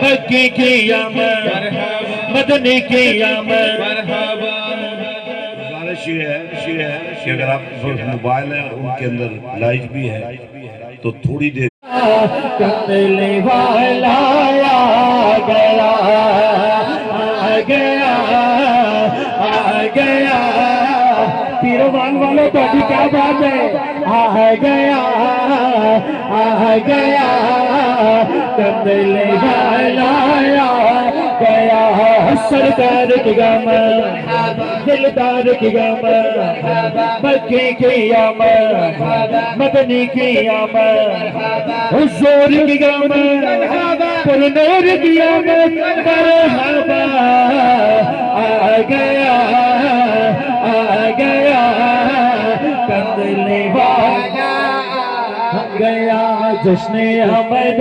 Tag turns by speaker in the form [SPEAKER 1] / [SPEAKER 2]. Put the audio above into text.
[SPEAKER 1] मक्की की आमद, मदनी की आमद।
[SPEAKER 2] गुजारिश ये है कि अगर आप मोबाइल है उनके अंदर लाइट भी है तो थोड़ी देर
[SPEAKER 1] कमले वाला आ गया, आ गया, आ गया। पीरवान वालों तो अभी क्या बात है। आ गया, आ गया, कमले वाला आ गया। सरदार की आमद, दिलदार की आमद, मक्की की आमद, मदनी की आमद, हुजूर की आमद, पुरनूर की आमद। मरहबा आ गया, आ गया, कमले वाला आ गया। जश्न आमद